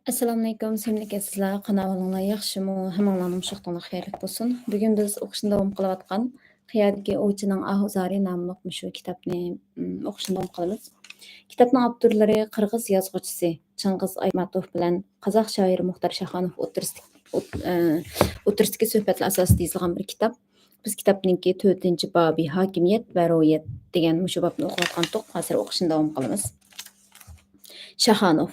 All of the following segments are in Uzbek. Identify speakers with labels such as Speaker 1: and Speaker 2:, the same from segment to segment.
Speaker 1: Assalomu alaykum, sevimli sizlar. Kanalыңlar yaxshimi? Hammanglarning mushaqlarga xayrlik bo'lsin. Bugun biz o'qishni davom qilayotgan Qiyadagi ovchining Ahuzari nomli shu kitobni o'qishni davom qilamiz. Kitobning avtorlari Qirg'iz yozuvchisi Chingiz Aytmatov bilan Qozoq shoiri Muxtar Shahonov o'tirsidagi suhbatlar asosida yozilgan bir kitob. Biz kitobninki 4-bobi hokimiyat va ro'yat degan mushu bobni o'qiyotgandik. Hozir o'qishni davom qilamiz. Shahonov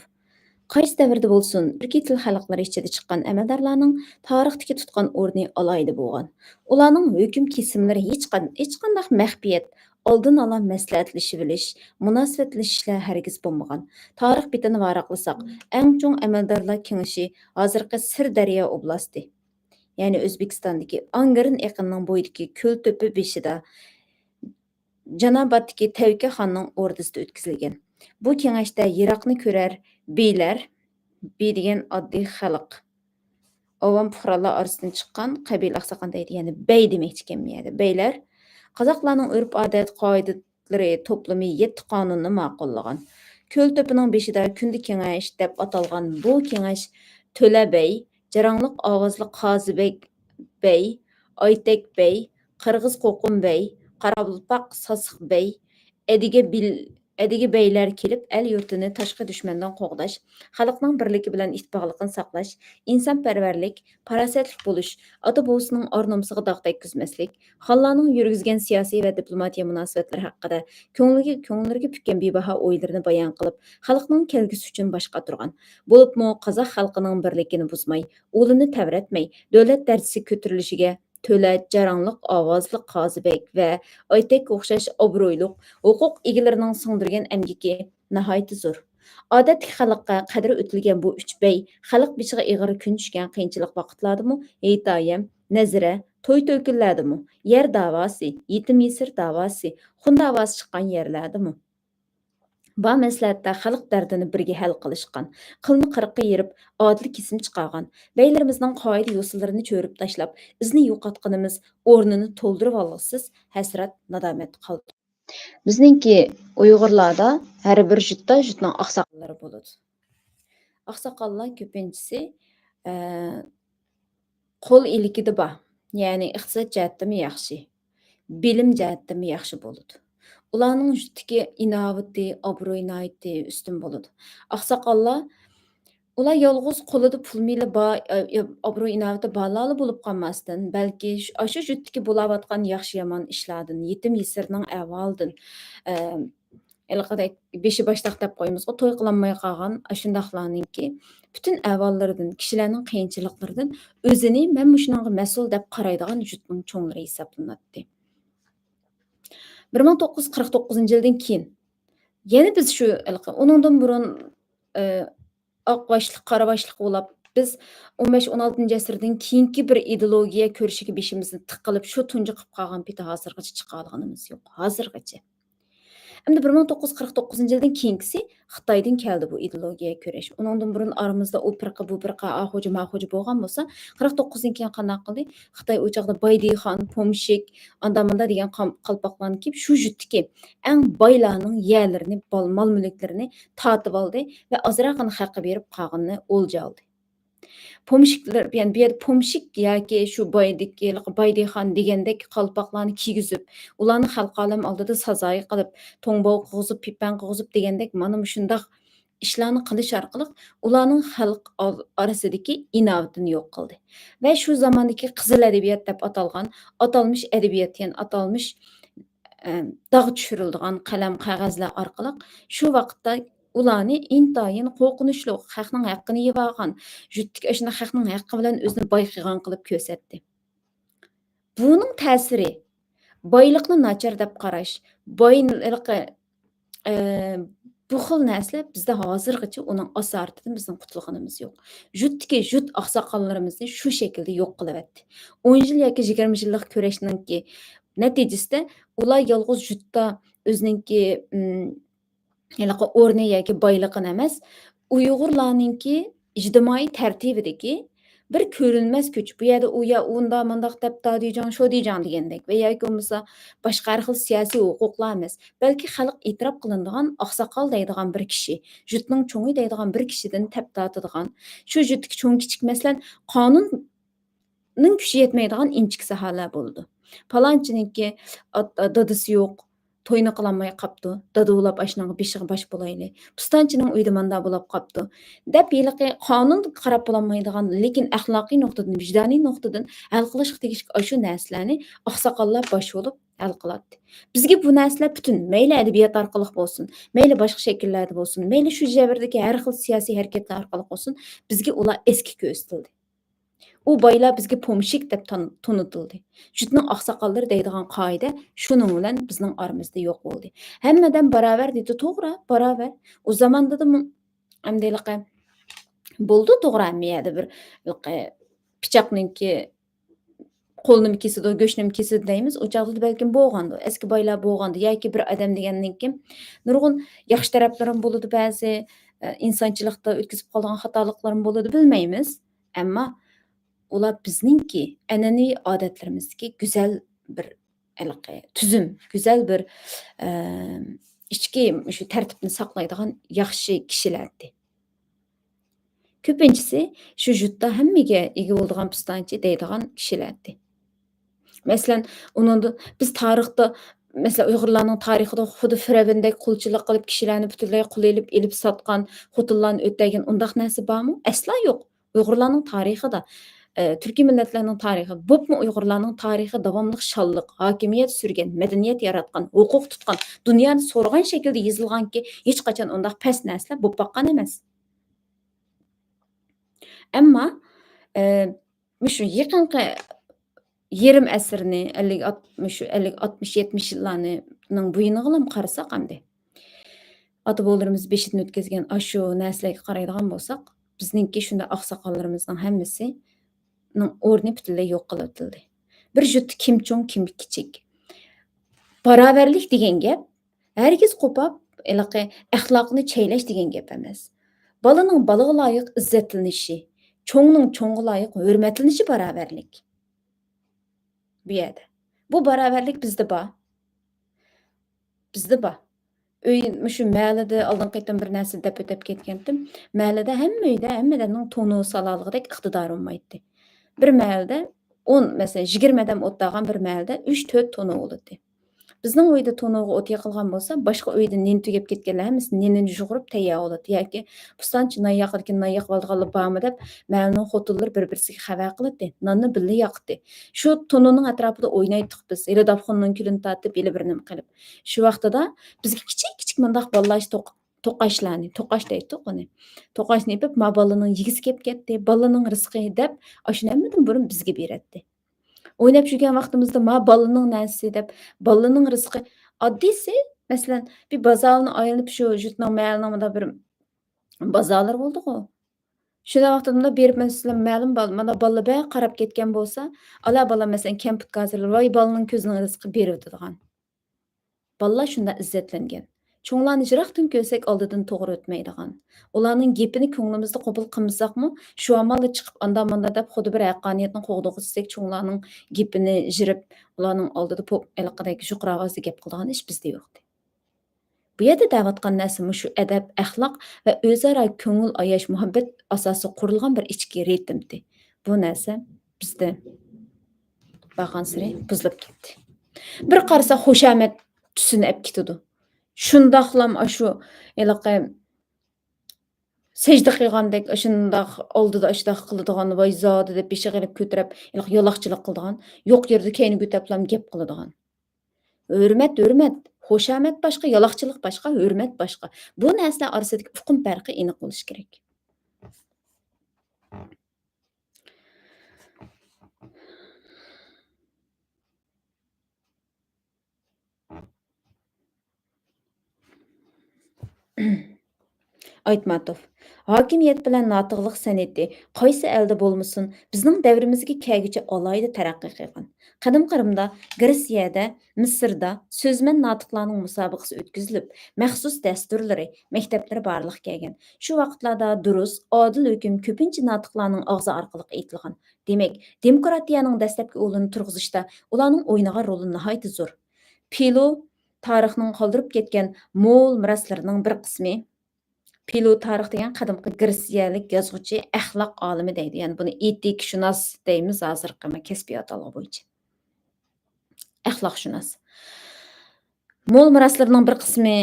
Speaker 1: qaysi davrda bo'lsin, turkiy til xalqlari ichida chiqqan amaldorlarning tarixdagi tutgan o'rni alohida bo'lgan. Ularning hukm kesimlari hech qanday maxfiyat, oldin ola maslahatlashib bilish, munosabatlashishlar hargiz bo'lmagan. Tarix bitini varaqlasak, eng cho'ng amaldorlar kengashi hozirgi Sirdaryo oblasti, ya'ni O'zbekistondagi Angarin eqinining bo'yidagi ko'l to'pi beshida Janobatdagi Tavka xonning o'rdisida o'tkazilgan. Bu kengashda Yiroqni ko'rar beylar, bey degan oddiy xalq, avom fuqarolar orasidan chiqqan qabila oqsoqon deydi, ya'ni bey demoqchi ekan bu yerda. Beylar qozoqlarning urf-odat qoidalari to'plami 7 qonunni ma'qullagan. Ko'l to'pining beshida kundi kengash deb atalgan bu kengash To'la bey, Jarangliq ovozli Qozibek bey, Oytek bey, Qirg'iz Qo'qim bey, Qorabulpoq Sosiq bey, Ediga beylar kelib, el yurtini tashqi dushmandan qo'g'dash, xalqning birligi bilan ittifoqligini saqlash, insonparvarlik, farosatlik bo'lish, ota-bovisining or-nomusiga dog' tekkizmaslik, xonlarning yurgizgan siyosiy va diplomatiya munosabatlari haqida ko'ngillariga pukkan bebaho o'ylarini bayon qilib, xalqning kelgusi uchun bosh qotirgan. Bo'libmi qozoq xalqining birligini buzmay, o'lini tavratmay, davlat darajasi ko'tarilishiga To'la, Jarangliq ovozli Qozibek va Oytekka o'xshash obro'yliq huquq egalarining singdirgan emgiki nihoyatda zo'r. Odatdagi xalqqa qadri o'tilgan bu uch bey xalq beshiga ig'ir kun tushgan qiyinchilik vaqtlardimi, hitoyam, nazira, to'y kunlardimi, yer davosi, yetim yesir davosi, xun davosi chiqqan yerlardimi? Bu maslahatda xalq dardini birga hal qilishgan, qilni qirqqa yerib, odil kesim chiqargan, beylarimizning qoida yo'sinlarini cho'rib tashlab, izni yo'qotganimiz o'rnini to'ldirib olg'isiz hasrat nadomat qoldi. Bizningki Uyg'urlarda har bir jutning oqsoqollari bo'ladi. Oqsoqollar ko'pinchisi qo'l ilikida bor, ya'ni iqtisod jihatdami yaxshi, bilim jihatdami yaxshi bo'ladi. Ularning jutdagi inovati, obro'y nihoyatda ustun bo'ladi. Oqsoqollar ular yolg'iz qo'lida pul meli bor, obro'y inovati borlar bo'lib qolmasdan, balki shu jutdagi bo'layotgan yaxshi-yomon ishlardan, yetim yesirning ahvolidan, beshi boshliq deb qo'yimizga to'y qilolmay qolgan shundoqlarninki butun ahvollaridan, kishilarning qiyinchiliklaridan o'zini men shunga mas'ul deb qaraydigan jutning cho'nglari hisoblanadi. 1949-yildan keyin yana biz shu uningdan burun oq boshliq, qora boshliq bo'lib, biz 15-16 asrdan keyingi bir ideologiya ko'rishiga beshimizni tiqilib, shu tunji qilib qolgan peti hozirgacha chiqa olganimiz yo'q. Hozirgacha. Endi 1949-yildan keyingisi Xitoydan keldi bu ideologiya ko'rish. Uningdan burun aramizda u firqa bu firqa ahoji mahoji bo'lgan bo'lsa, 49dan keyin qanday qildi? Xitoy u chaqda Baydixon, Pomshik, anda-manda degan qalpoqlarni kiyib, shu jutdiki eng boylarning yerlarini, mol mulklarini tatib oldi va ozroqini haqi berib qolganini o'lja oldi. Pomshiklar, ya'ni bu yerda pomshik yoki shu Baydixon degandek qalpoqlarni kiygizib, ularni xalq olam oldida sazoyi qilib, to'ngboq qog'izib, pipan qog'izib degandek mana shundoq ishlarni qilish orqali ularning xalq orasidagi inovatini yo'q qildi. Va shu zamondagi qizil adabiyot deb atalgan, atalmish adabiyot, ya'ni atalmish dog' tushiriladigan qalam, qog'ozlar orqali shu vaqtda ularni intayin qo'rqinchli xalqning haqqini yeb olgan, jutdagi ashuna xalqning haqqi bilan o'zini boy qilgan qilib ko'rsatdi. Buning ta'siri boyliqni nachar deb qarash, boyliqi bu xil narsalar bizda hozirgacha uning asoratidan bizning qutulganimiz yo'q. Jut oqsoqollarimizni shu shaklda yo'q qilyapti. 10 yil yoki 20 yillik kurashninki natijasida ular yolg'iz jutda o'zininki o'rni yoki boyliqini emas, Uyg'urlarninki ijtimoiy tartibidagi Bir ko'rinmas kuch. Bu yerda u ya unda mundaq deb diyjan, shu diyjan degandek va yoki bo'lmasa boshqa har xil siyosiy huquqlar emas. Balki xalq e'tirof qilinadigan oqsoqol deydigan bir kishi, jutning cho'ngi deydigan bir kishidan tap tortadigan, shu jutdagi cho'ng kichik masalan qonunning kuchi yetmaydigan inchik saholar bo'ldi. Palonchininki dadasi yo'q, to'yni qilolmay qapti. Dada ulab ashunga beshiga bosh bo'layli. Pistonchining uyida manda bo'lib qapti. Deb yiliqi qonun qarab bo'lolmaydigan, lekin axloqiy nuqtadan, vijdoniy nuqtadan hal qilishga tegishli shu narsalarni oqsoqollar bosh bo'lib hal qiladi. Bizga bu narsalar butun, mayli adabiyot orqali bo'lsin, mayli boshqa shakllarda bo'lsin, mayli shu javrdagi har xil siyosiy harakatlar orqali bo'lsin, bizga ular eski ko'rsatildi. U boylar bizga pomshik deb to'nitildi. Jutning oqsoqollari deydigan qoida shuning bilan bizning oramizda yo'q bo'ldi. Hammadan barobar dedi, to'g'ri, barobar. U zamonda amdayliqi bo'ldi, to'g'ri, hammayada bir pichoqninki qo'lni kesadi, go'shtni kesadi deymiz. O chog'da balkim bo'lgandi. Eski boylar bo'lgandi yoki bir odam degandan keyin nurg'un yaxshi taraflarim bo'ladi, ba'zi insonchilikda o'tkazib qolgan xatoliklarim bo'ladi, bilmaymiz. Ammo ular bizningki an'anaviy odatlarimizdagi go'zal bir tuzum, go'zal bir ichki shu tartibni saqlaydigan yaxshi kishilardi. Ko'pinchisi shu yurtda hammaga ega bo'ladigan pistonchi deydigan kishilardi. Masalan, biz tarixda masalan Uyg'urlarning tarixida xuddi Firavundek qulchilik qilib kishilarni butunlay qul elib sotgan, xotinlarni o'tagan undaq narsa bormi? Aslo yo'q. Uyg'urlarning tarixida Türkiye milletlerinin tarihi, bo'pmi Uyg'urlarning tarixi davomli shonliq, hokimiyat surgan, madaniyat yaratgan, huquq tutgan, dunyoni so'rg'an shaklda yozilganki, hech qachon undaq past narsalar bo'lib boqqan emas. Ammo shu yaqinqi yarim asrni 50-60-70 yillarning buyinig'ilam qarasak hamda ota-bobolarimiz beshidan o'tkazgan shu narsalarga qaraydigan bo'lsak, bizningki shunda oqsoqollarimizning hammasi o'rni butunlay yo'q qilinadi. Bir juft kim cho'ng, kim kichik. Barobarlik degan gap hargiz qo'pab, axloqni chaylash degan gap emas. Balaning balaga loyiq izzatlanishi, cho'ngning cho'ngga loyiq hurmatlanishi barobarlik. Bu yerda. Bu barobarlik bizda bor. Bizda bor. Shu mahallada oldin qaytam bir narsa deb o'tib ketgandim. Mahallada hamma uyda hammalarning to'ni salolg'idek iqtidori olmaydi. Bir mahallada 10 masalan 20 odam o'tdagan bir mahallada 3-4 toni bo'ladi. Bizning uyda to'niga o't yoqilgan bo'lsa, boshqa uyda nen tugab ketganlar hammasi nenini jug'urib tayyor bo'ladi. Yoki pistonchi non yoqarkan non yoqib olganlar bormi deb mahallaning xotinlari bir-birisiga xabar qiladi. Nonni birga yoqdi. Shu to'nining atrofida o'ynaydik biz. Ila dabxonning kulini tortib, ila bir nima qilib. Shu vaqtida bizga kichik mundaq bolalar to'qash deydi uni. To'qashni epib, ma bolaning yigisi kelib ketdi, bolaning rizqi deb, ashuni hammadan burun bizga beradi. O'ynab yurgan vaqtimizda bolaning narsasi deb, bolaning rizqi oddiysi, masalan, bir bozorni aylanib shu yurtning mahallamida bir bozorlar bo'ldi-ku. Shunda vaqtimda berib masalan ma'lum mana bola qarab ketgan bo'lsa, ala bola masalan kamput hozirlar, voy bolaning ko'zining rizqi berib o'tadigan. Bolalar shunda izzatlangan. Cho'nglarni yiroqdan ko'rsak oldidan to'g'ri o'tmaydigan. Ularning gapini ko'nglimizda qabul qilmasaqmi, shu amalda chiqib anda-manda deb xuddi bir haqqoniyatni qo'g'dog'isak, cho'nglarning gapini jirib, ularning oldida iliqidagi shuqra ovozda gap qiladigan ish bizda yo'qdi. Bu yerda da'vatgan narsa shu adab, axloq va o'zaro ko'ngil ayash, muhabbat asosiga qurilgan bir ichki ritmdi. Bu narsa bizda bargan sari buzilib ketdi. Bir qarasa xushomat tusini olib ketadi. Shundoqlam shu secde qilgandek shundoq oldida ashundoq qiladigan voy zodi deb beshig'i ilib ko'tarib yo'loqchilik qiladigan, yo'q yerda keyni ko'tablam gap qiladigan. Hurmat, xushomat boshqa, yo'loqchilik boshqa, hurmat boshqa. Bu narsalar orasidagi uqum farqi aniq bo'lishi kerak. Aytmatov. Hakimiyet bilan notiqlik san'ati qaysi elda bo'lmasin, bizning davrimizga kelguncha alohida taraqqiy qilgan. Qadim Qrimda, Gretsiyada, Misrda so'zman notiqlarning musobaqasi o'tkazilib, maxsus dasturlari, maktablari barliq kelgan. Shu vaqtlarda durust, odil hukm ko'pincha notiqlarning og'zi orqali aytilgan. Demak, demokratiyaning dastlabki o'rnini turg'izishda ularning o'ynagan roli nihoyatda zo'r. Pilu tarixning qoldirib ketgan mo'l meroslarining bir qismi. Pilu tarix degan qadimgi Gretsiyalik yozuvchi, axloq olimi deydi. Ya'ni buni etikshunos deymiz hozirgi kasbiyot atalg'i bo'yicha. Axloqshunos. Mo'l meroslarining bir qismi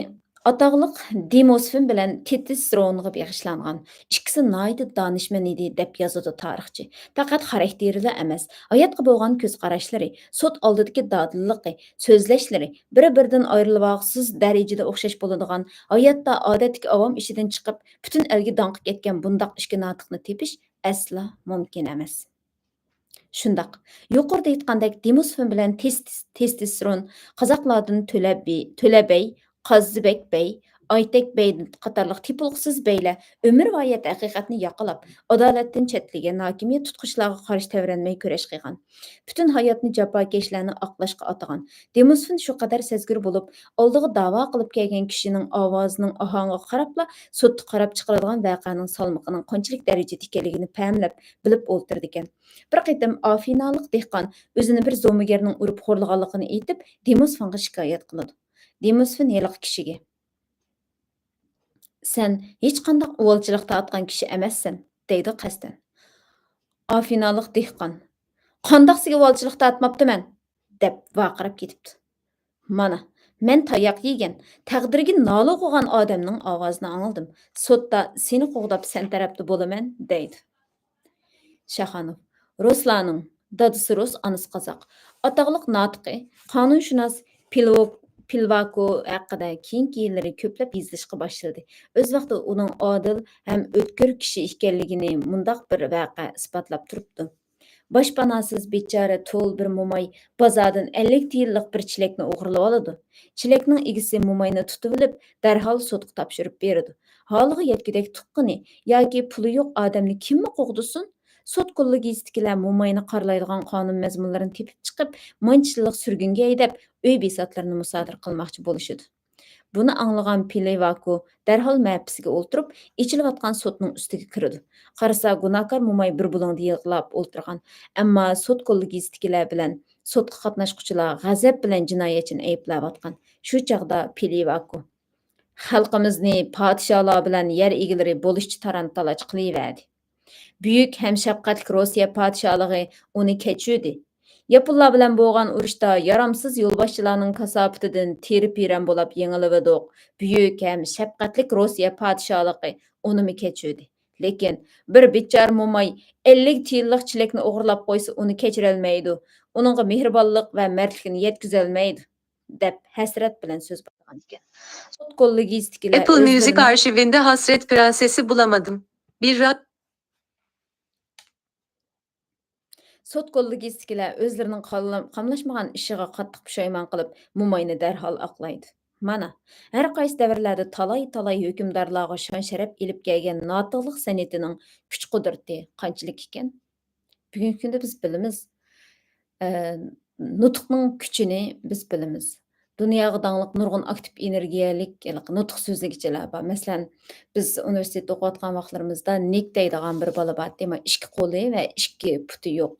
Speaker 1: ataqlıq Demosfen bilan Testosteronga bag'ishlangan. İkisi nihoyatda donishmand edi deb yozadi tarixchi. Faqat xarakterida emas, hayotga bo'lgan ko'z qarashlari, sud oldidagi dodilligi, so'zlashlari bir-biridan ayrilvoqsiz darajada o'xshash bo'ladigan, hayotda odatdagi avom ishidan chiqib, butun elga donqib ketgan bundoq ishga notiqni tepish aslo mumkin emas. Shundoq, yuqorida aytgandek Demosfen bilan testosteron qozoqlardan To'labey, Qozzibek bey, Aytek bey qatorliq tepilg'isiz beylar umr va hayot haqiqatni yoqalab, adolatdan chetlagan hokimiyat tutqichlariga qarshi tavranmay kurash qilgan. Butun hayotni jafokashlarni oqlashga atagan. Demosfen shu qadar sezgir bo'lib, oldiga da'vo qilib kelgan kishining ovozining ohangiga qarabla sudda qarab chiqaradigan voqeaning salmoqining qanchalik darajada ekanligini fahmlab, bilib o'ltirdi ekan. Bir qitim Afinalik dehqon o'zini bir zo'migarning urib xo'rlaganligini aytib, Demosfenga shikoyat qiladi. Demosfen yeliq kishiga: "Sen hech qanday uvolchilikda atgan kishi emassan", deydi qasdan. Afinalik dehqon: "Qandoq sizga uvolchilikda atmabdiman", deb vaqirab ketibdi. Mana, men tayoq yegan, taqdiriga nola o'qigan odamning ovozini angladim. Sudda seni qo'g'dab sen tarafda bo'laman, deydi. Shaxanov. Ruslarning dadisi rus, anasi qozoq. Ataqliq notiqi, qonunshunos Pilvako haqida keyingi yillari ko'plab yozishga boshladi. O'z vaqtida uning odil ham o'tkir kishi ekanligini mundaq bir voqea isbotlab turibdi. Boshpanasiz bechora to'l bir mo'may bozordan 50 tiyinlik bir chilakni o'g'irlab oladi. Chilakning egisi mo'mayni tutib olib, darhol sudga topshirib beradi. Holiga yetgidek tuqqini yoki puli yo'q odamni kimmi qo'g'disin? Sud qo'lli gazetikilar mo'mayni qorlaydigan qonun mazmunlarini tepib chiqib, manchiliq surgunga haydab, uy besatlarini musodara qilmoqchi bo'lishadi. Buni anglagan Pilevako darhol mahbisiga o'ltirib, ichilayotgan sudning ustiga kirdi. Qarasa, gunohkor mo'may bir bulingda yig'lab o'ltirgan. Ammo sud qo'lli gazetikilar bilan sudga qatnashuvchilar g'azab bilan jinoyatchini ayblayotgan. Shu chaqda Pilevako xalqimizni podsholar bilan yer egalari bo'lishchi taran-talaj qilaverdi. Büyük hem şefqatli Rossiya padişahlığı onu keçirdi. Yaponlar bilan bo'lgan urushda yaramsız yo'lboshchilarning kasofatidan terib-piram bo'lib yengilib Büyük hem şefqatli Rossiya padişahlığı onu keçirdi. Lekin bir bechor mo'may 50 tiyinlik chilakni o'g'irlab qo'ysa uni kechirolmaydi. Uningga mehribonlik va mardlikni yetkazolmaydi, deb hasrat bilan so'z qilgan ekan. Sud qo'lligistikilar
Speaker 2: Apple Music arşivinde Hasret Prensesi bulamadım. Bir
Speaker 1: Sud qo'lligistikilar o'zlarining qamlashmagan ishiga qattiq pushaymon qilib, mo'mayni darhol oqlaydi. Mana, har qaysi davrlarda talay-talay hukmdorlarga shon-sharaf elib kelgan notiqlik san'atining kuch-qudrati qanchalik ekan? Bugungi kunda biz bilamiz, nutqning kuchini biz bilamiz. Dunyoga dangliq nurg'un aktiv energiyalik nutq so'zligichilar bor. Masalan, biz universitetda o'qiyotgan vaqtlarimizda Nick deydigan bir bola bor. Demak, ikki qo'li va ikki puti yo'q.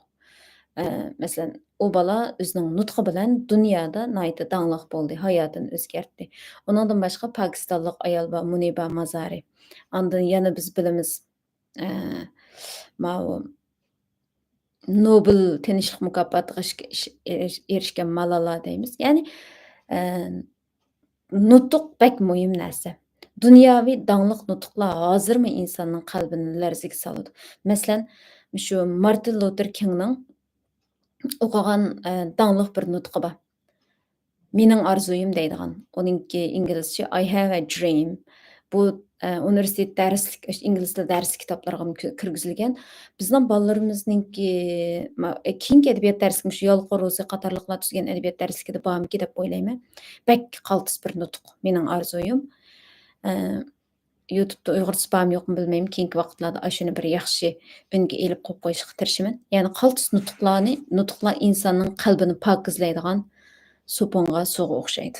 Speaker 1: Masalan, u bola o'zining nutqi bilan dunyoda nihoyatda dangliq bo'ldi, hayotini o'zgartdi. Uningdan boshqa Pokistonlik ayol bor, Muniba Mazari. Ondan yana biz bilamiz, Nobel tinchlik mukofotiga erishgan Malala deymiz. Ya'ni nutq bak muhim narsa. Dunyoviy dangliq nutqlar hozirmi insonning qalbini larzaga soladi. Masalan, shu Martin Luther Kingning o'qigan dangliq bir nutqi bor. Mening orzuyim deydigan. Uningki inglizcha I have a dream. Bu universitet darslik, ingliz tili dars kitoblarga kirgizilgan. Bizning bolalarimizningki keyingi adabiyot darsligi shu Yolqin Ro'zi qatorliqlar tuzgan adabiyot darsligida bormiki deb o'ylayman. Bak qaltis bir nutq. Mening orzuyim. YouTube'da Uyg'urcha bormi yo'qmi bilmayman. Keyingi vaqtlarda ashuni bir yaxshi unga elib qo'yib qo'yishga tirishaman. Ya'ni qaltis nutqlar insonning qalbini pokizlaydigan so'ponga suvga o'xshaydi.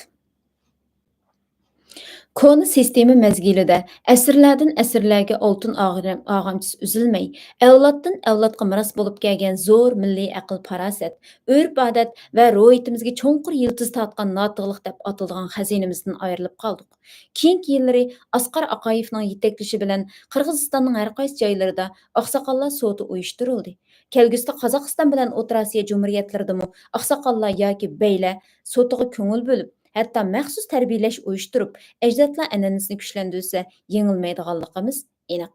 Speaker 1: Kona sistema mezgilida asrlardan asrlarga oltin ağamchisi üzülmey, avloddan avlodga miros bo'lib kelgan zo'r milliy aql farosat, urf-odat va ro'yitimizga cho'nqur yildiz tortgan notiqlik deb atalgan xazinamizdan ayrilib qoldik. Keyingi yillari Asqar Aqayevning yetaklashi bilan Qirg'izistonning har qaysi joylarida oqsoqollar soti uyushtirildi. Kelgusida Qozog'iston bilan O'rta Osiyo jumhuriyatlaridami oqsoqollar yoki beylar sotiga ko'ngil bo'lib, hatto maxsus tarbiyalash uyushtirib, ajdodlar an'anasini kuchlantirsa, yengilmaydiganligimiz aniq.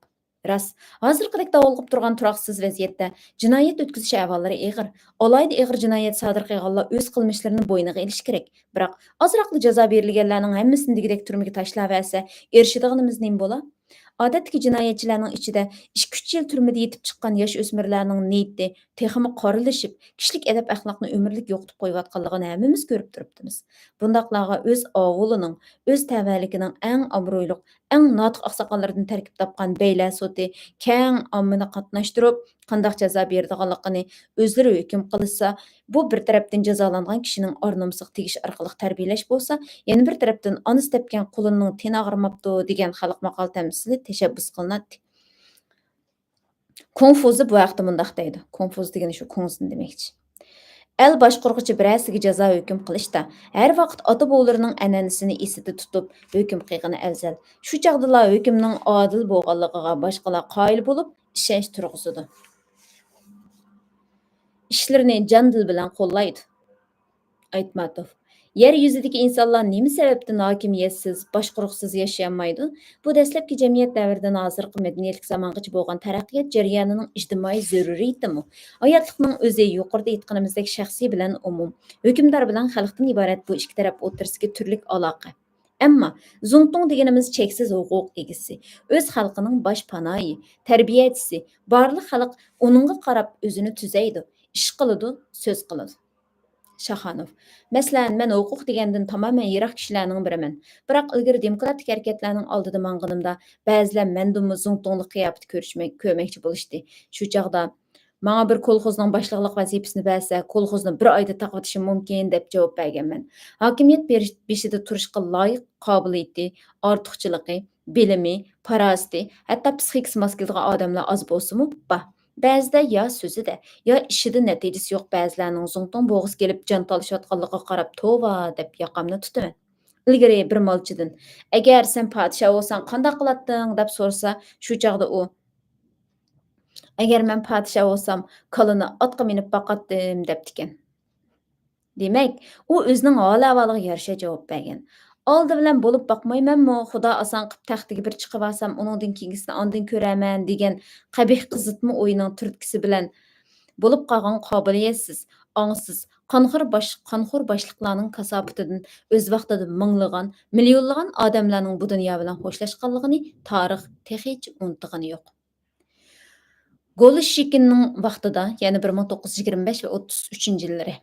Speaker 1: Rost, hozirgidek davolg'ib turgan turoqsiz vaziyatda jinoyat o'tkazish ahvollari ig'ir. Alayda ig'ir jinoyat sodir qilganlar o'z qilmishlarini bo'yniga olishi kerak. Biroq ozroqli jazo berilganlarning hammasini degidek turmaga tashlab versa, erishadiganimiz nima bo'la? Odatdagi jinoyatchilarning ichida 2-3 yil turmada yetib chiqqan yosh o'smirlarning niyati texmi qorilishib, kishilik adab axloqni umrlik yo'qitib qo'yayotganligini hammamiz ko'rib turibmiz. Bundaqlarga o'z ovulining, o'z tavalligining eng obro'yli, eng notiq oqsoqollardan tarkib topgan beylar soti keng ommani qatnashtirib, qandoq jazo beradiganligini o'zlari hukm qilsa, bu bir tarafdan jazolangan kishining or-nomusiga tegish orqali tarbiyalash bo'lsa, yana bir tarafdan onasi tepgan qulining teni og'rimabdi degan xalq maqol tamsili tashabbus qilinadi. Konfuzi bu haqda mundaq deydi. Konfuz degani shu ko'ngsin demakchi. El boshqurg'uchi birasiga jazo hukm qilishda har vaqt ota-bobolarining an'anasini esida tutib hukm qilgani afzal. Shu chaqdala hukmning odil bo'lganligiga boshqalar qoyil bo'lib, ishonch turg'izadi. Ishlarini jon-dil bilan qo'llaydi. Aytmatov. Yer yuzidagi insonlar nima sababdan hokimiyatsiz, boshquruqsiz yashayolmaydi? Bu dastlabki jamiyat davridan hozirgi madaniyatlik zamongacha bo'lgan taraqqiyot jarayonining ijtimoiy zaruriyatimi? Hayotlikning o'zi yuqorida aytganimizdek shaxsiy bilan umum, hukmdor bilan xalqdan iborat bu ikki taraf o'rtasidagi turlik aloqa. Ammo Zungtung deganimiz cheksiz huquq egisi, o'z xalqining bosh panoyi, tarbiyachisi, barliq xalq uningga qarab o'zini tuzaydi, ish qiladi, so'z qiladi. Shahanov. Masalan, men huquq degandan tamoman yiroq kishilarning biriman. Biroq ilgari demokratik harakatlarning oldida mang'inimda ba'zilar mendimi zungtonlik qiyofat ko'rmoqchi bo'lishdi. Shu chog'da menga bir kolxozning boshliqlik vazifasini bersa, kolxozni bir oyda taqvatishim mumkin deb javob berganman. Hokimiyat beshida turishga loyiq qobiliyati, ortiqchiligi, bilimi, farosati, hatto psixikasi mos keladigan odamlar oz bo'lsa-mu, bor. Ba'zida yo so'zida, yo ishida natijasi yo'q ba'zilarning zungton bo'g'is kelib jon talashayotganligiga qarab tova deb yoqamni tutaman. Ilgari bir molchidan agar sen podsho bo'lsang qanday qilarding deb so'rasa, shu chog'da u agar men podsho bo'lsam kalini otga minib boqatdim debdikan. Demak, u o'zining hol-ahvoliga yarasha javob bergan. Oldi bilan bo'lib boqmaymanmi, Xudo oson qilib taxtiga bir chiqib olsam, uningdan keyingisini ondan ko'raman degan qabih qizitma o'yining turtkisi bilan bo'lib qolgan qobiliyatsiz, ongsiz, qonxo'r boshliqlarning kasofatidan o'z vaqtida minglagan, millionlagan odamlarning bu dunyo bilan xo'shlashganligini tarix texicha unutgani yo'q. Golishchikinning vaqtida, ya'ni 1925 va 33-yillari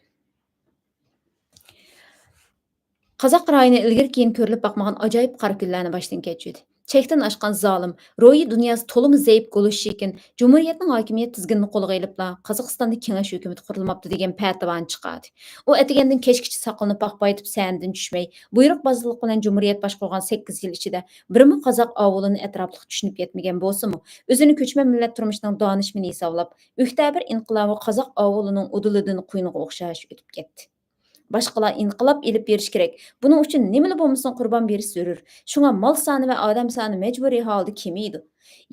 Speaker 1: Qozoq rayoni ilgari keyin ko'rilib boqmagan ajoyib qora kunlarni boshdan kechirdi. Chekdan oshgan zolim, ro'yi dunyosi to'limi zaif Golishchikin Jumhuriyatning hokimiyat tizginini qo'lga ilibla Qozog'istonda kengash hukumat qurilmoqda degan patavon chiqadi. U atigandan kechgacha saqlanib boqbaytib sandan tushmay, buyruq boziliq bilan Jumhuriyat boshqargan 8 yil ichida birmi Qozoq avulini atrofliq tushunib yetmagan bo'lsa-mu, o'zini ko'chman millat turmushining donishmini hisoblab, Oktyabr inqilobi Qozoq avulining udulidan quyuniga o'xshash o'tib ketdi. Boshqalar inqilob elib berish kerak. Buning uchun nimali bo'lmasin qurbon berish zarur. Shunga mol soni va odam soni majburiy holda kemaydi.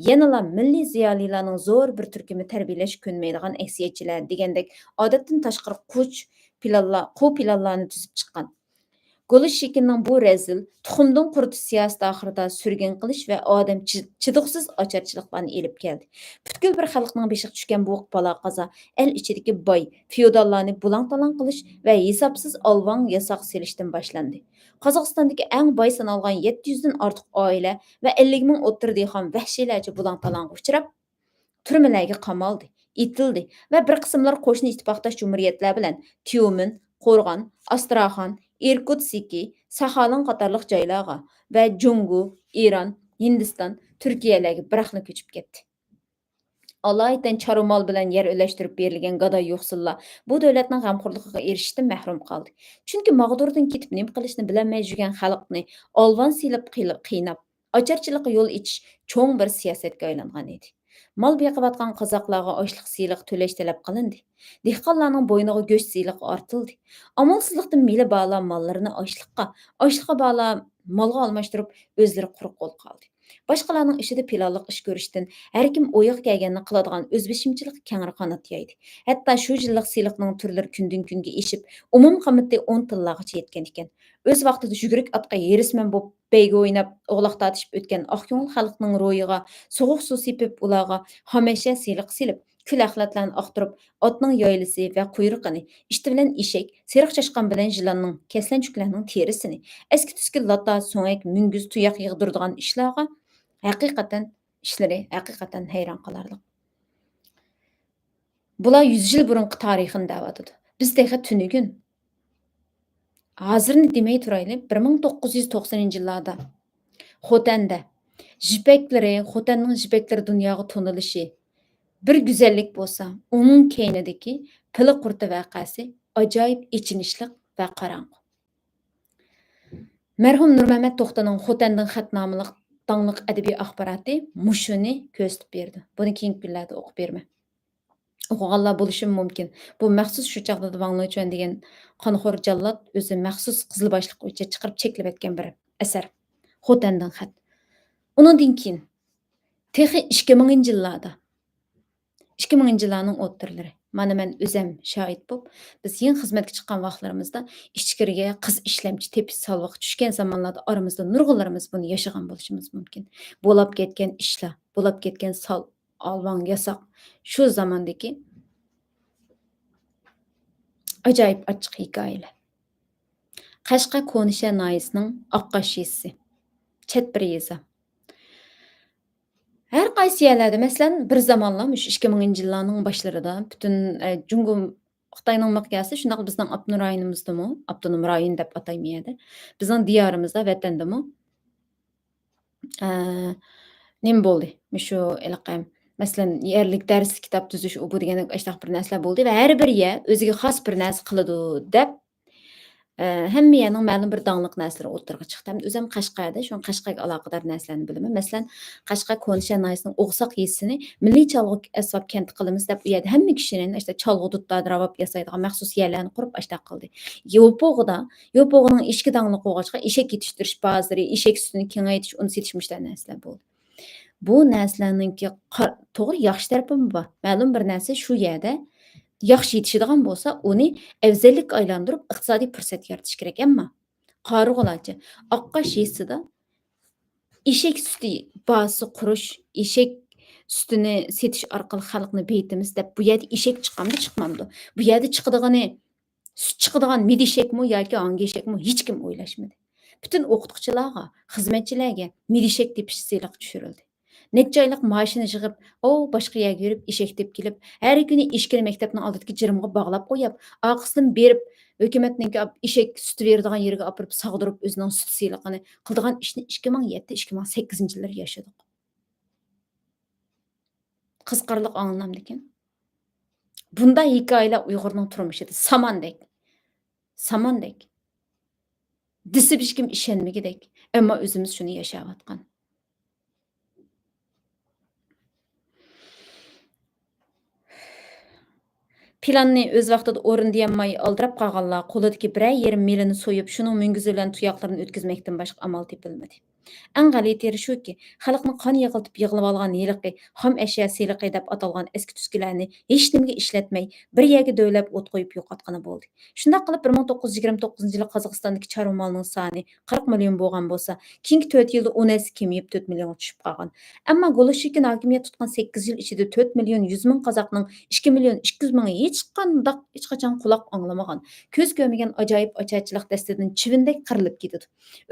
Speaker 1: Yanala milliy ziyolilarning zo'r bir turkumi tarbiyalash ko'nmaydigan aksiyatchilar degandek odatdan tashqari planlarni tuzib chiqqan. Golishchikinning bu rezil, tuxumdan quritish siyosati oxirida surgun qilish va odam chidiqsiz ocharchiliklarni elib keldi. Butkul bir xalqning beshiga tushgan bu balo qazo el ichidagi boy, feodallarni bulang-talang qilish va hisobsiz olvon yasoq selishdan boshlandi. Qozog'istondagi eng boy sanalgan 700 dan ortiq oila va 50 ming o'tir dehqon vahshiylarcha bulang-talangga uchrab, turmalarga qamaldi, itildi va bir qismlar qo'shni ittifoqdosh jumhuriyatlar bilan Tyumen, Qo'rg'on, Astraxan, Irkutsk, Saxalin qatorliq joylarga va Jungu, Eron, Hindiston, Turkiyalarga biraqla ko'chib ketdi. Alaydan çarımal bilan yer öləşdirib berilgan gaday yoxsullar bu dövlətnin g'amxo'rligiga erishishdan mahrum qoldi. Chunki mag'durdan ketib nima qilishni bilolmay yurgan xalqni olvon silib qiynab, ocharchilikqa yo'l ichish cho'ng bir siyosatga aylangan edi. Mal beqiyotgan qozoqlarga ochliq siyliq to'lash talab qilindi. Dehqonlarning bo'yniga go'sht siyliq ortildi. Amalsizlikdan meli balo mollarini ochliqqa balo malga almashtirib o'zlari quruq qo'l qoldi. Boshqalarning ishida pilonliq ish ko'rishdan har kim o'yiq kelganini qiladigan o'zbishimchilik kengri qanot yaydi. Hatto shu yillik siyliqning turlari kundan kunga eshib, umum qimmati 10 tillagacha yetgan ekan. O'z vaqtida yugurik atqa yerisman bo'lib beyga o'ynab, o'g'loq tortishib o'tgan oqko'ngil xalqning ro'yiga sovuq suv sepib ularga hamisha siyliq silib, kul axlatlarni oqtirib, otning yoylisi va quyruqini, ishti bilan eshak, seriq chashqan bilan jilanning, kaslanchuklarning terisini, eski tuski lata, so'ngak, munguz, tuyoq yig'diradigan ishlarga haqiqatan ishlari haqiqatan hayron qolarliq. Bular 100 yil burunqi tarixini da'vatidi. Biz texa tunugun. Hozirni demay turayli, 1990-yillarda Xotanda Xotanning jipeklari dunyoga tunilishi bir go'zallik bo'lsa, uning keynidagi pili qurti vaqasi ajoyib ichinishliq va qarang'u. Mərhum Nurməmməd Toxtaның Xotandan xatnomalik danlıq ədəbi axbarati mushuni ko'rsatib berdi. Buni keyingi kunlarda o'qib berma. O'qiganlar bo'lishi mumkin. Bu maxsus shu chaqda Vanglochan degan qonxo'r jallod o'zi maxsus qizil boshliq o'cha chiqarib cheklab etgan bir asar. Xotandan xat. Undan keyin texi 2000-yillarda 2000-yillarning o'ttirlari. Mana men o'zim shohid bo'lib, biz yeni xizmatga chiqqan vaqtlarimizda ichkiriga qiz ishlamchi tepish salvoq tushgan zamonlarda aramizda nurg'unlarimiz buni yashagan bo'lishimiz mumkin. Bo'lib ketgan ishlar, bo'lib ketgan alvon yasoq shu zamondagi ajoyib ochiq hikoyalar. Qashqa Qo'nisha noyisining oqqosh yezisi. Chet bir yeza. Her qaysi yerlerde masalan bir zamanlar 2000-yillarning boshlarida butun Jungo Xitoyning miqyosi shundoq bizning Abnur rayonimizdami, Abdunum rayon deb ataymaydi. Bizning diyorimizda, vatandami nima bo'ldi? Shu ilaqam masalan yerlik dars kitob tuzish u bu degan ashtaq bir narsalar bo'ldi va har bir yer o'ziga xos bir narsa qiladi deb hamma yerning ma'lum bir dangliq narsalar o'tirg'i chiqdi. O'zim Qashqarda, shu Qashqarga aloqador narsalarni bilaman. Masalan, Qashqa Qo'nisha noyisining O'g'soq yezisini milliy cholg'u asbob kent qilamiz deb u yerda hamma kishining işte cholg'u dudlarni ravab yasaydigan maxsus yerlarni qurib ashtaq qildi. Yo'pog'ining ishki dangliq o'g'achqa eshak yetishtirish bazari, eshak sutini kengaytirish, uni setishmishlar narsalar bo'ldi. Bu narsalarningki to'g'ri yaxshi tarafimi bor. Ma'lum bir narsa shu yerda yaxshi yetishadigan bo'lsa, uni afzallikka aylantirib iqtisodiy fursat yaratish kerak. Ammo qarig'ularcha oqqosh yezisida eshak suti bazasi qurish, eshak sutini setish orqali xalqni beytimiz deb bu yerda eshak chiqamdi? Bu yerda chiqadigani sut chiqadigan midishakmi yoki hangi eshakmi hech kim o'ylashmadi. Bütün o'qituvchilarga, xizmatchilarga midishak tepish siyliq tushirildi. Necha oylik maoshini yig'ib, boshqa yerga yurib, eshak tepib kelib, har kuni ishkili maktabning oldidagi jirimga bog'lab qo'yib, oqisini berib, hukumatninki eshak suti beradigan yerga olib sog'dirib, o'zining sut siyliqini qildigan ishni 2007-2008-yillar yashadik. Qizqarliq anglamdikan. Bunday hikoyalar Uyg'urning turmushida samandek. Disib hech kim ishonmagidek, ammo o'zimiz shuni yashayotgan. Planni o'z vaqtida o'rindayolmay aldirab qolganlar qo'lidagi biror yarim milini so'yib, shuning mingizi bilan tuyoqlarini o'tkazmakdan boshqa amal topilmadi. Eng g'alati yeri shuki, xalqni qon yig'iltib yig'ilib olgan yiliqi, xom ashyo siyliqi deb atalgan eski tuskilarni hech nimaga ishlatmay, bir yerga do'ylab o't qo'yib yo'qotgani bo'ldi. Shunday qilib 1929-yili Qozog'istondagi chorva molining soni 40 million bo'lgan bo'lsa, keyingi 4 yilda 10 kemiyib 4 millionga tushib qolgan. Ammo Golishchikin hokimiyat tutgan 8 yil ichida 4 million 100 ming qozoqning 2 million 200 mingi hech qachon quloq anglamagan, ko'z ko'rmagan ajoyib ocharchilik dastidan chivindek qirilib ketadi.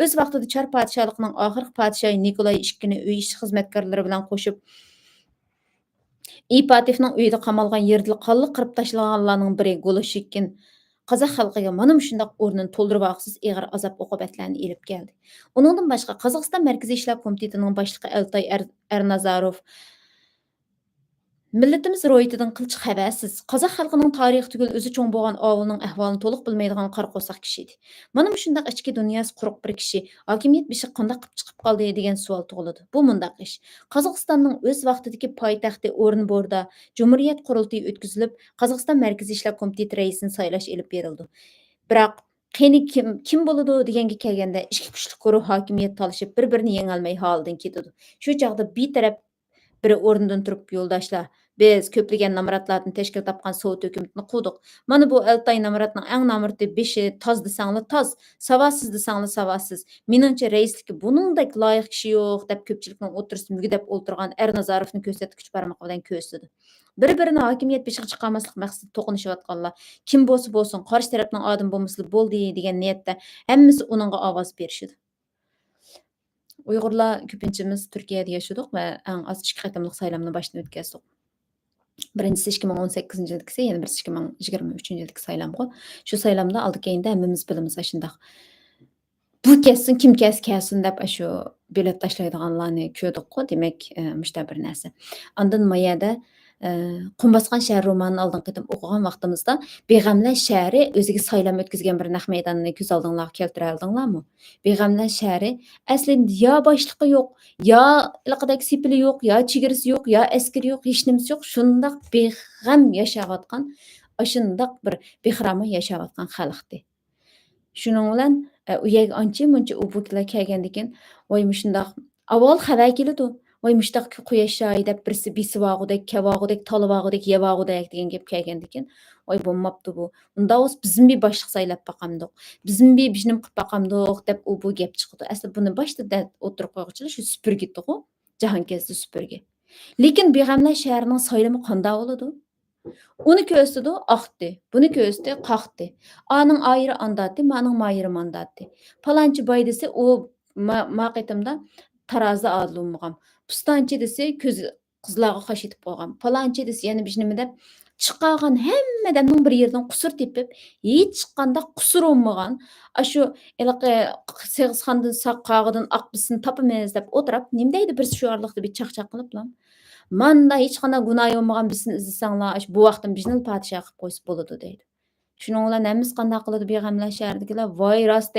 Speaker 1: O'z vaqtida Char podshohligining oxirgi podshohi Nikolay II uy ish xizmatkorlari bilan qo'shib Ipatovning uyida qamalgan yerda qonli qirib tashlaganlarning biri Golishchikin Қазақ халқыға mana shundoq o'rnini to'ldirib olsiz ig'ir azob uqubatlarni elib keldi. Uningdan boshqa Qozog'iston Markaziy ishlar komitetining boshlig'i Altay Ernazarov millatimiz ro'yitidan qilchi xabarsiz. Qozoq xalqining tarixi tugul o'zi cho'ng bo'lgan ovulning ahvolini to'liq bilmaydigan qora qo'saq kishi edi. Mana shundoq ichki dunyosi quruq bir kishi hokimiyat beshi qanday qilib chiqib qoldi degan savol tug'iladi. Bu mundaq ish. Qozog'istonning o'z vaqtidagi poytaxti O'rinborda Cumhuriyet qurultiyi o'tkazilib, Qozog'iston Markaziy ishlar komiteti raisini saylash elib berildi. Biroq qani kim bo'ladi deganga kelganda ikki kuchli guruh hokimiyat talashib bir-birini yengolmay holidan ketadi. Shu chaqda betaraf biri o'rnidan turib yo'ldoshlar biz ko'plagan namoratlardan tashkil topgan Sovet hukumatini quvdik. Mana bu Altay namoratning eng namrati beshi toz desanglar toz, savodsiz desanglar savodsiz. Meningcha raislikka buningdek loyiq kishi yo'q deb ko'pchilikning o'tirisida mugidab o'ltirgan Ernazarovni ko'rsatkich barmoq bilan ko'rsatdi. Bir-birini hokimiyat beshiga chiqarmaslik maqsadida to'qinishayotganlar kim bo'lsa bo'lsin, qarshi tarafning odam bo'lmasa bo'ldi degan niyatda hammasi uningga ovoz berishdi. Uyg'urlar ko'pinchamiz Turkiyada yashadik va eng az 2 qatimliq saylovni boshdan o'tkazdik. Birinchisi 2018 yildagisi, yana birisi 2023 yildagi saylamg'u. Shu saylamda oldi-keyinda hammamiz bilamiz shundoq. Bu kelsin, kim kelsin deb shu bilet tashlaydiganlarni ko'rdik-ku, demak, mushta bir narsa. Ondan mayada Qum bosgan shahar romanini oldingi qitim o'qigan vaqtimizda Beg'amlar shahri o'ziga saylam o'tkazgan bir naq maydonni ko'z oldinglarga keltira oldinglarmi? Beg'amlar shahri aslida yo boshliqi yo'q, yo ilqidagi sipili yo'q, yo chegarasi yo'q, yo askari yo'q, hech nimasi yo'q. Shundoq beg'am yashayotgan, shundoq bir behrama yashayotgan xalqdi. Shuning bilan u yerga ancha-muncha ubuklar kelgandan keyin voy shundoq avval xabar keladi. Voy mushtaq quyosh shoyi deb birisi besivog'idek, kavog'idek, tolavog'idek, yevog'idek degan gap kelgandan keyin voy bo'lmabdi bu. Unda o'z bizim bir boshliq saylab baqamdiq. Bizim bir bijnim qilib baqamdiq deb u bu gap chiqdi. Asli buni boshida o'tirib qo'yguchilar shu supurgitdi-ku, Jahongezdi supurgi. Lekin Beg'amlar shahrining saylami qanday bo'ladi? Uni ko'rsatdi, oqdi. Buni ko'rsatdi, qoqdi. Aning ayri andati, maning mayri mandati. Palonchi boy desa u maqitimda tarozi adil bo'lmagan. Pustanchi desa ko'z qizlarga qosh etib qo'ygan. Palonchi desa yana bir nima deb chiqqan hammadan bir yerdan qusur tepib, hech qanday qusur olmagan. Shu iliqi Seg'izxondan saqqog'idan oqbisini topamiz deb o'tirib, nima deydi bir shu orliqda bir chaqchaq qiliblar. Manda hech qanday gunoh olmagan bizni izlasanglar, bu vaqtdan bizni podshoh qilib qo'ysa bo'ladi deydi. Shuning bilan hammamiz qanday qiladi Beg'amlar shahridagilar voy rost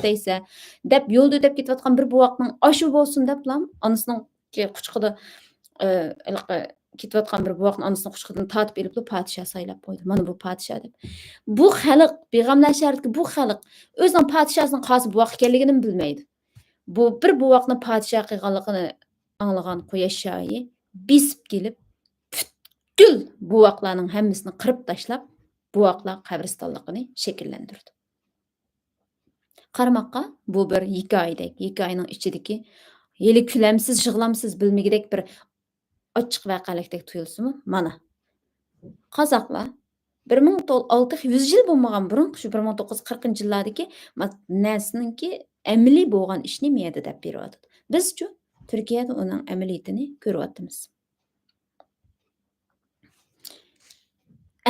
Speaker 1: deysa deb yo'lda o'tib ketayotgan bir buvoqning oshu bo'lsin deblam onasining quchqida iliqi ketayotgan bir buvoqni onasining quchqidan tortib elib podshoh saylab qo'ydi. Mana bu podshoh deb. Bu xalq Beg'amlar shahridagi bu xalq o'zining podshosining qaysi buvoq ekanligini bilmaydi. Bu bir buvoqni podshoh qilganligini anglagan quyosh shoyi besib kelib butkul buvoqlarning hammasini qirib tashlab buvoqlar qabristonligini shakllantirdi. Qaramoqqa bu bir hikoyadek, hikoyaning ichidagi hali kulamsiz, yig'lamsiz bilmagidek bir ochiq voqelikdek tuyulsimi? Mana. Qozoqlar 1600 yil bo'lmagan burun shu 1940-yillardagi narsaninki amaliy bo'lgan ishni miyada deb beryapti. Biz-chu Turkiyada uning amaliyatini ko'ryapmiz.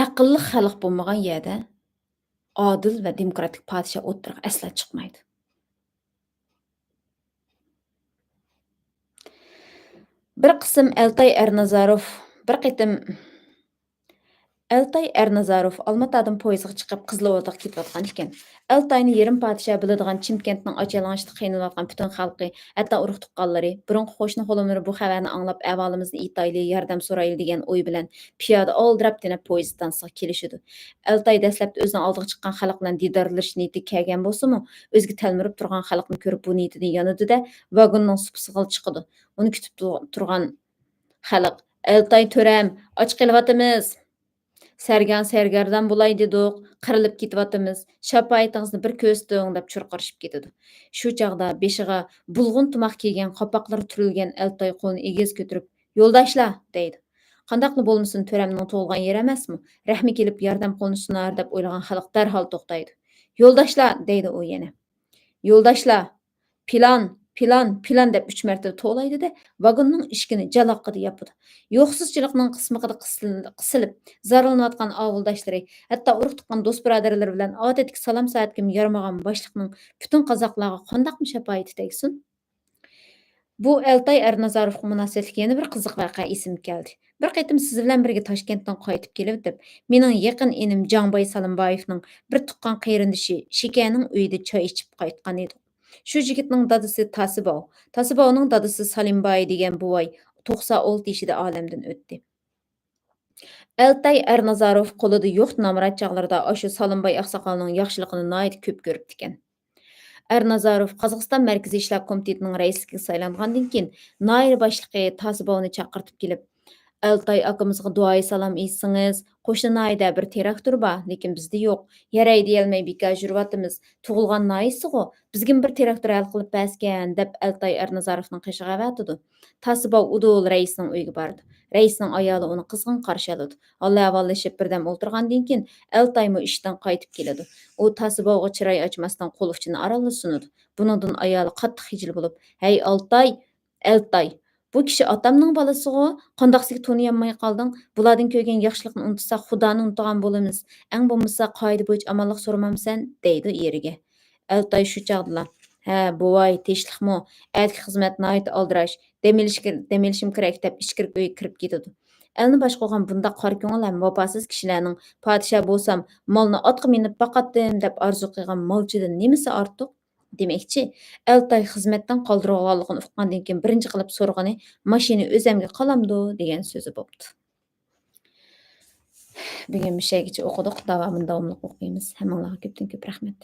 Speaker 1: Aqlli xalq bo'lmagan yerda adil va demokratik podshoh o'tirib asla chiqmaydi. Bir qism Altay Ernazarov Olmaotadan poyezdga chiqib Qizilordaga ketayotgan ekan. Altayni yerim podshoh biladigan Chimkentning ochalang'ishda qiynalgan butun xalqi, hatto urug' tuqqanlari, burunqi qo'shni xo'lamlari bu xabarni anglab ahvolimizni aytayli, yordam so'rayli degan o'y bilan piyoda oldirab dena poyezddan kelishidi. Altay dastlabda o'zining oldiga chiqqan xalq bilan didorlash niyati kelgan bo'lsa-mu, o'ziga talmirib turgan xalqni ko'rib bu niyatidan yonidi-da vagonning supisiga chiqdi. Uni kutib turgan xalq Altay to'ram, och qelyapmiz. Sargardan bo'lay dedik, qirilib ketyapmiz. Shapoyatingizni bir ko'rsatding deb churqirishib ketadi. Shu chaqda beshiga bulg'un tumoq kiygan, qopoqlari turilgan Altay qo'lini egiz ko'tarib, "Yo'ldoshlar" deydi. Qandaqli bo'lmasin to'ramning tug'ilgan yeri emasmi? Rahmi kelib yordam qo'lini sunar deb o'ylagan xalq darhol to'xtaydi. "Yo'ldoshlar" deydi u yana. "Yo'ldoshlar, plan Plan dep 3 mərtəbə to'laydi-da, vagonning ishkini jaloqqida yopadi. Yo'qsizchilikning qismig'ida qisilib, zaralanayotgan avuldaşlari, hatto urug' tuqqan do'st birodarlari bilan odatdagi salom soatga yaramagan boshliqning butun qozoqlarga qandaqmi shafoati tegsin? Bu Altay Ernazarovga munosabatli yana bir qiziq voqea esimga keldi. Bir qatim siz bilan birga Toshkentdan qaytib kelib, mening yaqin inim Jangbay Salimbayevning bir tuqqan qarindoshi Shikaning uyida choy ichib qaytgan edik. Shu yigitning dadasi Tasibov, Tasibovning dadasi Salimbay degan buvay 96 yoshida olamdan o'tdi. Altay Ernazarov qo'lida yo'q namrat chog'larida shu Salimbay oqsoqolning yaxshiligini nihoyat ko'p ko'ribdi ekan. Ernazarov Qozog'iston Markaziy ishlar komitetining raisligiga saylangandan keyin noir boshlig'i Tasibovni chaqirtib kelib, Altay akamizga duoyi salom aytsangiz, qo'shni noyida bir traktor bor, lekin bizda yo'q. Yaray deyolmay bekor yuribamiz. Tug'ilgan noyisigo, bizga bir traktor hal qilib bergan, deb Altay Ernazarovning qishig'i avatidi. Tasibov udul raisning uyiga bordi. Raisning ayoli uni qizg'in qarshi oldi. Allavallashib birdam o'tirgandan keyin Altaymo ishdan qaytib keladi. U Tasibovga chiroy ochmasdan qo'l uchini aralla sunadi. Buningdan ayoli qattiq xijil bo'lib, "Hey Altay, Altay, bu kishi otamning balasigo, qandoqsiga taniyolmay qolding? Bulardan ko'rgan yaxshilikni unutsa, Xudoni unutgan bo'lamiz. Eng bo'lmasa qoida bo'yicha amonlik so'ramamsan", deydi eriga. Altay shu chog'da, "Ha, buvay, tinchlikmi? Erkak xizmat nihoyat aldirash. Demilishim kerak" deb ichkiri uyga kirib ketadi. Elni bosh qo'ygan bundaq qora ko'ngil ham vafosiz kishilarning podsho bo'lsam, molni otga minib boqatdim deb orzu qilgan molchidan nimasi ortiq? Demakchi, Altay xizmatdan qoldirilganligini uqqandan keyin birinchi qilib so'ragani mashina o'zimga qolamdi degan so'zi bo'pti. Bugun bu şeygacha o'qidik, davomini davomli o'qiymiz. Hammanglarga ko'pdan ko'p rahmat.